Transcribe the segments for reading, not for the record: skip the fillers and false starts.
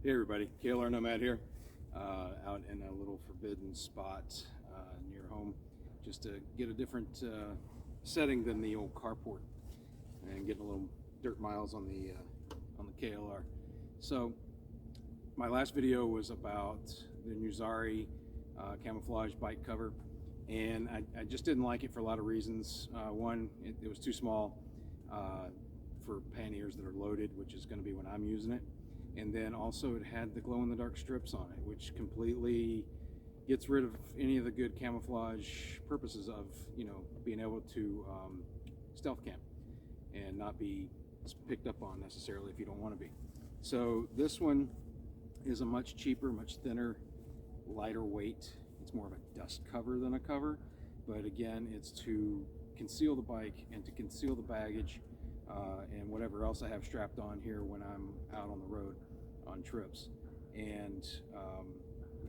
Hey everybody, KLR Nomad here, out in a little forbidden spot near home, just to get a different setting than the old carport, and getting a little dirt miles on the KLR. So my last video was about the Nuzari camouflage bike cover, and I just didn't like it for a lot of reasons. One, it was too small for panniers that are loaded, which is going to be when I'm using it. And then also it had the glow-in-the-dark strips on it, which completely gets rid of any of the good camouflage purposes of, you know, being able to stealth camp and not be picked up on necessarily if you don't want to be. So this one is a much cheaper, much thinner, lighter weight. It's more of a dust cover than a cover, but again, it's to conceal the bike and to conceal the baggage and whatever else I have strapped on here when I'm out on the road on trips, and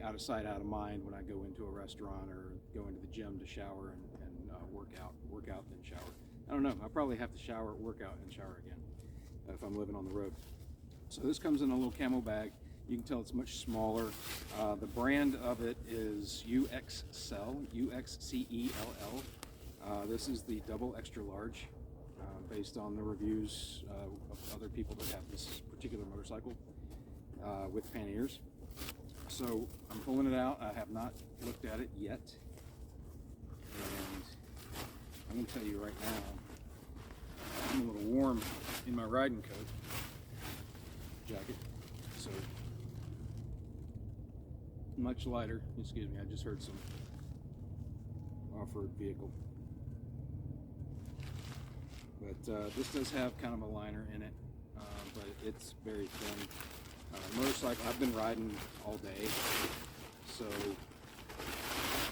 out of sight, out of mind when I go into a restaurant or go into the gym to shower and work out, then shower. I don't know, I'll probably have to shower, work out, and shower again if I'm living on the road. So this comes in a little camo bag. You can tell it's much smaller. The brand of it is UXcell, UXcell. This is the double extra large, based on the reviews of other people that have this particular motorcycle with panniers. So I'm pulling it out. I have not looked at it yet, and I'm going to tell you right now, I'm a little warm in my riding coat jacket, so much lighter. Excuse me, I just heard some off-road vehicle. But this does have kind of a liner in it, but it's very thin. Motorcycle, I've been riding all day, so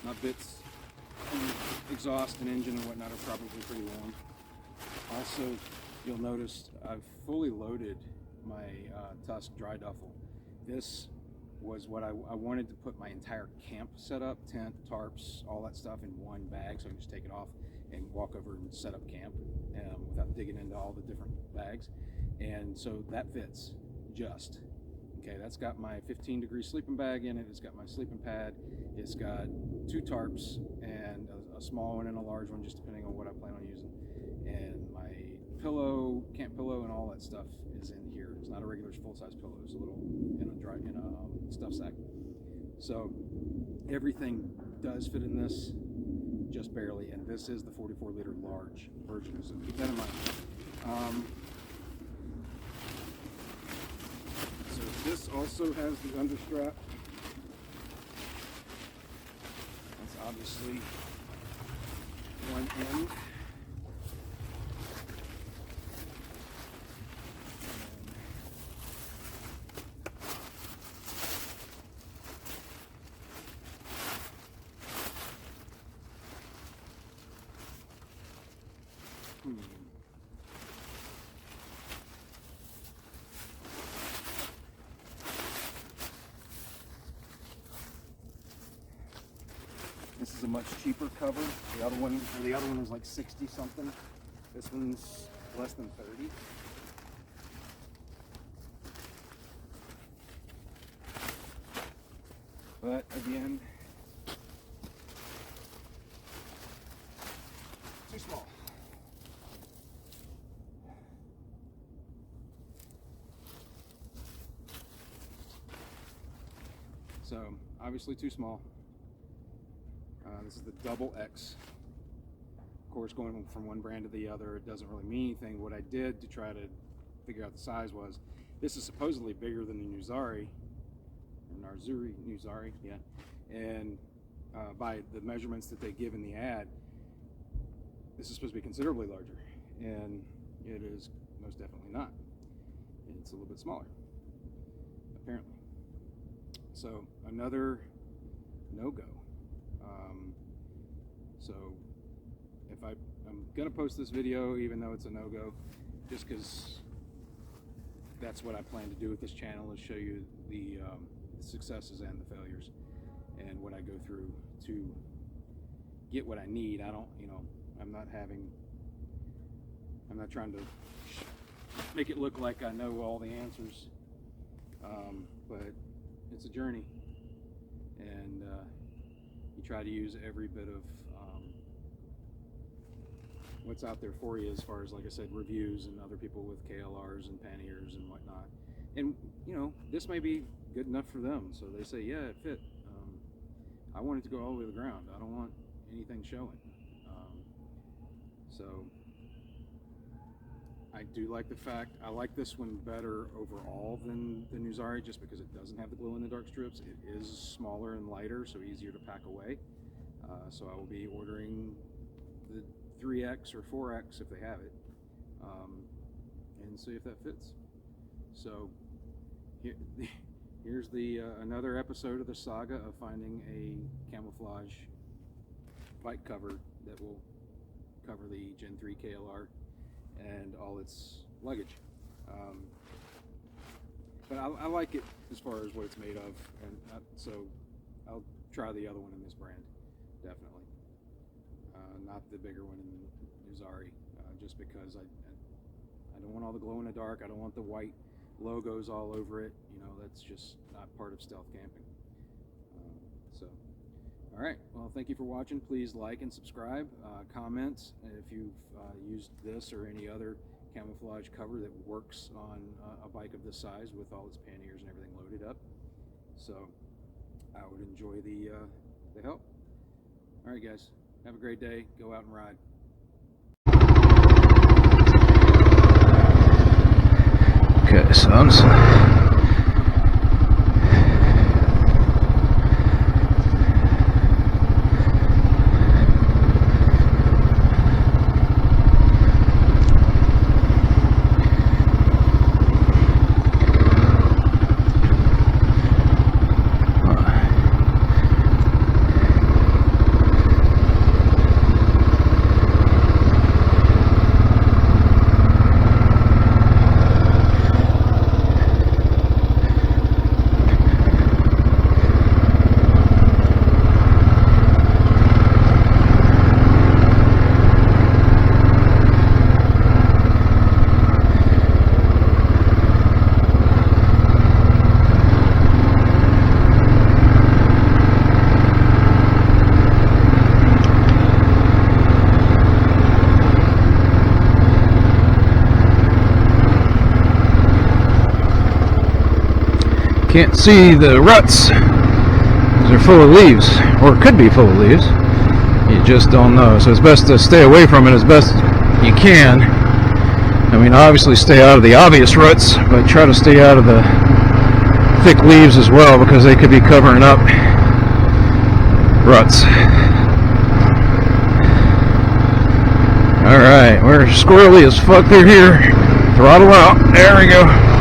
my bits, exhaust and engine and whatnot are probably pretty warm. Also, you'll notice I've fully loaded my Tusk dry duffel. This was what I wanted to put my entire camp setup, tent, tarps, all that stuff in one bag, so I can just take it off and walk over and set up camp without digging into all the different bags. And so that fits just. Okay, that's got my 15-degree sleeping bag in it. It's got my sleeping pad. It's got 2 tarps and a small one and a large one, just depending on what I plan on using. And my pillow, camp pillow, and all that stuff is in here. It's not a regular full-size pillow. It's a little in a stuff sack. So everything does fit in this, just barely, and this is the 44-liter large version, so keep that in mind. So this also has the understrap. That's obviously one end. This is a much cheaper cover. The other one was like 60 something. This one's less than 30. But again, too small. So obviously too small. This is the double X. Of course, going from one brand to the other, it doesn't really mean anything. What I did to try to figure out the size was, this is supposedly bigger than the Nuzari, or Nuzari, yeah. And by the measurements that they give in the ad, this is supposed to be considerably larger, and it is most definitely not. It's a little bit smaller, apparently. So another no-go. So if I'm gonna post this video, even though it's a no-go, just because that's what I plan to do with this channel, is show you the successes and the failures and what I go through to get what I need. I don't, you know, I'm not trying to make it look like I know all the answers. but it's a journey, and you try to use every bit of what's out there for you, as far as, like I said, reviews and other people with KLRs and panniers and whatnot. And you know, this may be good enough for them, so they say, yeah, it fit. I want it to go all the way to the ground. I don't want anything showing. So I do like the fact, I like this one better overall than the Nuzari, just because it doesn't have the glow-in-the-dark strips. It is smaller and lighter, so easier to pack away. So I will be ordering the 3X or 4X if they have it, and see if that fits. So here's the another episode of the saga of finding a camouflage bike cover that will cover the Gen-3 KLR and all its luggage. But I like it as far as what it's made of, and so I'll try the other one in this brand, definitely. Not the bigger one in the Nuzari, just because I don't want all the glow in the dark. I don't want the white logos all over it. You know, that's just not part of stealth camping. So, all right. Well, thank you for watching. Please like and subscribe. Comment if you've used this or any other camouflage cover that works on a bike of this size with all its panniers and everything loaded up. So, I would enjoy the help. All right, guys. Have a great day. Go out and ride. Okay, sons. Can't see the ruts because they're full of leaves, or could be full of leaves. You just don't know. So it's best to stay away from it as best you can. I mean, obviously stay out of the obvious ruts, but try to stay out of the thick leaves as well, because they could be covering up ruts. Alright, we're squirrely as fuck through here. Throttle out. There we go.